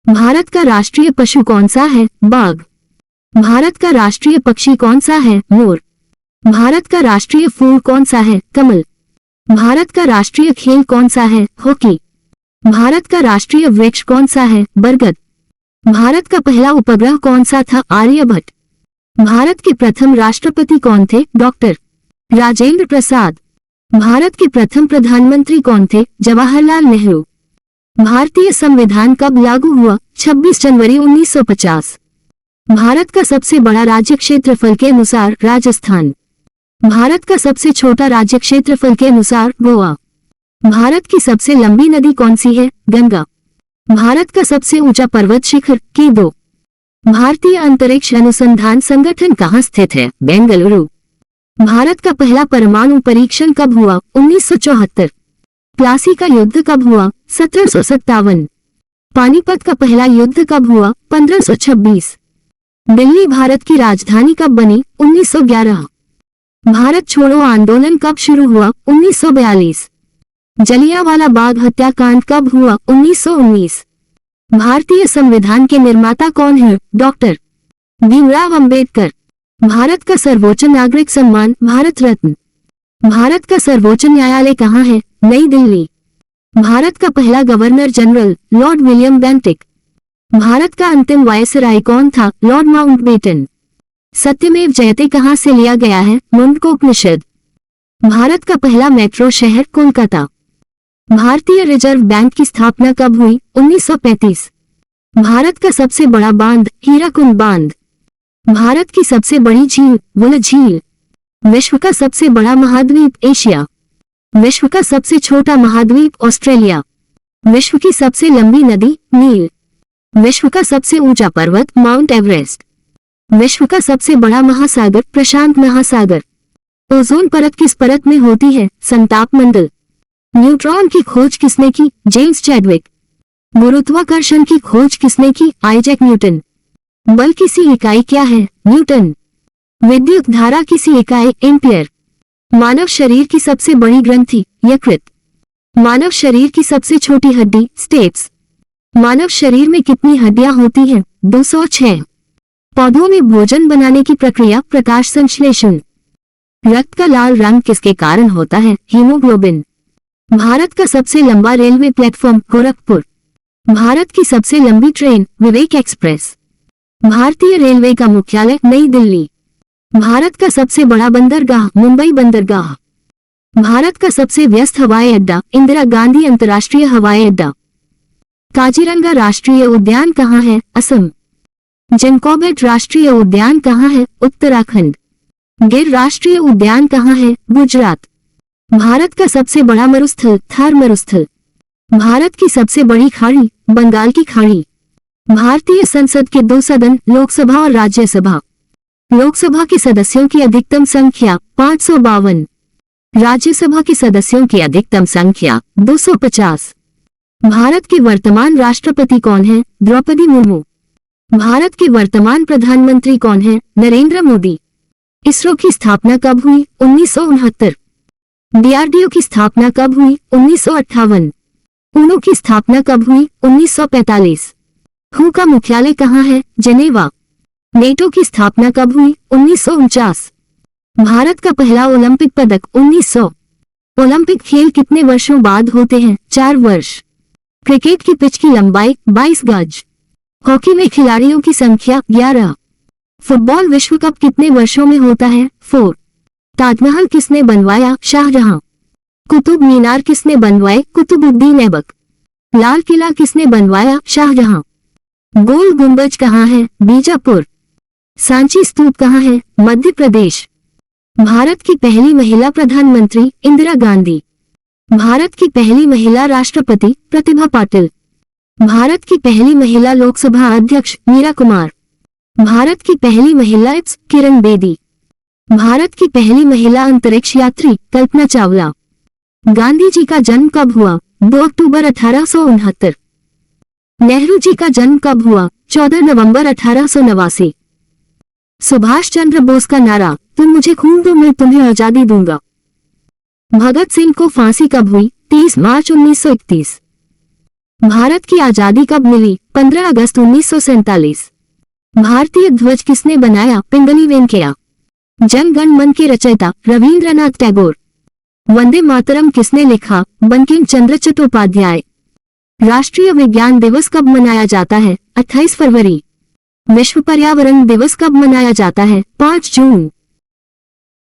भारत का राष्ट्रीय पशु कौन सा है? बाघ। भारत का राष्ट्रीय पक्षी कौन सा है? मोर। भारत का राष्ट्रीय फूल कौन सा है? कमल। भारत का राष्ट्रीय खेल कौन सा है? हॉकी। भारत का राष्ट्रीय वृक्ष कौन सा है? बरगद। भारत का पहला उपग्रह कौन सा था? आर्यभट्ट। भारत के प्रथम राष्ट्रपति कौन थे? डॉक्टर राजेंद्र प्रसाद। भारत के प्रथम प्रधानमंत्री कौन थे? जवाहरलाल नेहरू। भारतीय संविधान कब लागू हुआ? 26 जनवरी 1950। भारत का सबसे बड़ा राज्य क्षेत्रफल के अनुसार राजस्थान। भारत का सबसे छोटा राज्य क्षेत्रफल के अनुसार गोवा। भारत की सबसे लंबी नदी कौन सी है? गंगा। भारत का सबसे ऊंचा पर्वत शिखर केदो। भारतीय अंतरिक्ष अनुसंधान संगठन कहाँ स्थित है? बेंगलुरु। भारत का पहला परमाणु परीक्षण कब हुआ? 1974। प्लासी का युद्ध कब हुआ? 1757। पानीपत का पहला युद्ध कब हुआ? 1526। दिल्ली भारत की राजधानी कब बनी? 1911। भारत छोड़ो आंदोलन कब शुरू हुआ? 1942। जलियांवाला बाग हत्याकांड कब हुआ? 1919। भारतीय संविधान के निर्माता कौन है? डॉक्टर भीमराव अंबेडकर। भारत का सर्वोच्च नागरिक सम्मान भारत रत्न। भारत का सर्वोच्च न्यायालय कहाँ है? नई दिल्ली। भारत का पहला governor general Lord William Bentinck. Bharat का अंतिम वायसराय कौन था? Lord Mountbatten. सत्यमेव जयते कहाँ से लिया गया है? मुंडकोपनिषद। भारत का पहला मेट्रो शहर कोलकाता। भारतीय रिजर्व बैंक की स्थापना कब हुई? 1935। भारत का सबसे बड़ा बांध हीराकुंड बांध। भारत की सबसे बड़ी झील वुल झील। विश्व का सबसे बड़ा महाद्वीप एशिया। विश्व का सबसे छोटा महाद्वीप ऑस्ट्रेलिया। विश्व की सबसे लंबी नदी नील। विश्व का सबसे ऊंचा पर्वत माउंट एवरेस्ट। विश्व का सबसे बड़ा महासागर प्रशांत महासागर। ओजोन परत किस परत में होती है? संताप मंडल। न्यूट्रॉन की खोज किसने की? James Chadwick. गुरुत्वाकर्षण की खोज किसने की? Isaac Newton. बल किसी इकाई क्या है? न्यूटन। विद्युत धारा किसी इकाई? एम्पियर। मानव शरीर की सबसे बड़ी ग्रंथि यकृत। मानव शरीर की सबसे छोटी हड्डी स्टेप्स। मानव शरीर में कितनी हड्डियां होती हैं? 206। पौधों में भोजन बनाने की प्रक्रिया प्रकाश संश्लेषण। रक्त का लाल रंग किसके कारण होता है? हीमोग्लोबिन। भारत का सबसे लंबा रेलवे प्लेटफॉर्म गोरखपुर। भारत की सबसे लंबी ट्रेन विवेक एक्सप्रेस। भारतीय रेलवे का मुख्यालय नई दिल्ली। भारत का सबसे बड़ा बंदरगाह मुंबई बंदरगाह। भारत का सबसे व्यस्त हवाई अड्डा इंदिरा गांधी अंतर्राष्ट्रीय हवाई अड्डा। काजीरंगा राष्ट्रीय उद्यान कहाँ है? असम। जिनकोबेट राष्ट्रीय उद्यान कहाँ है? उत्तराखंड। गिर राष्ट्रीय उद्यान कहाँ है? गुजरात। भारत का सबसे बड़ा मरुस्थल थार मरुस्थल। भारत की सबसे बड़ी खाड़ी बंगाल की खाड़ी। भारतीय संसद के 2 सदन लोकसभा और राज्यसभा। लोकसभा के सदस्यों की अधिकतम संख्या 552। राज्यसभा के सदस्यों की अधिकतम संख्या 250। भारत के वर्तमान राष्ट्रपति कौन है? द्रौपदी मुर्मू। भारत के वर्तमान प्रधानमंत्री कौन है? नरेंद्र मोदी। इसरो की स्थापना कब हुई? 1969। डीआरडीओ की स्थापना कब हुई? 1958। ऊनो की स्थापना कब हुई? 1945। हू का मुख्यालय कहाँ है? जेनेवा। नेटो की स्थापना कब हुई? 1949। भारत का पहला ओलंपिक पदक 1900। ओलंपिक खेल कितने वर्षों बाद होते हैं? 4 वर्ष। क्रिकेट की पिच की लंबाई 22 गज। हॉकी में खिलाड़ियों की संख्या 11। फुटबॉल विश्व कप कितने वर्षों में होता है? 4। ताजमहल किसने बनवाया? शाहजहां। कुतुब मीनार किसने बनवाए? कुतुबुद्दीन ऐबक। लाल किला किसने बनवाया? शाहजहां। गोल गुंबज कहाँ है? बीजापुर। सांची स्तूप कहाँ है? मध्य प्रदेश। भारत की पहली महिला प्रधानमंत्री इंदिरा गांधी। भारत की पहली महिला राष्ट्रपति प्रतिभा पाटिल। भारत की पहली महिला लोकसभा अध्यक्ष मीरा कुमार। भारत की पहली महिला किरण बेदी। भारत की पहली महिला अंतरिक्ष यात्री कल्पना चावला। गांधी जी का जन्म कब हुआ? 2 अक्टूबर 1869। नेहरू जी का जन्म कब हुआ? 14 नवंबर 1889। सुभाष चंद्र बोस का नारा तुम मुझे खून दो मैं तुम्हें आजादी दूंगा। भगत सिंह को फांसी कब हुई? 30 मार्च 1931। भारत की आजादी कब मिली? 15 अगस्त 1947। भारतीय ध्वज किसने बनाया? पिंगली वेंकैया। जन गण मन के रचयिता रविंद्रनाथ टैगोर। वंदे मातरम किसने लिखा? बंकिम चंद्र चट्टोपाध्याय। राष्ट्रीय विज्ञान दिवस कब मनाया जाता है? 28 फरवरी। विश्व पर्यावरण दिवस कब मनाया जाता है? 5 जून।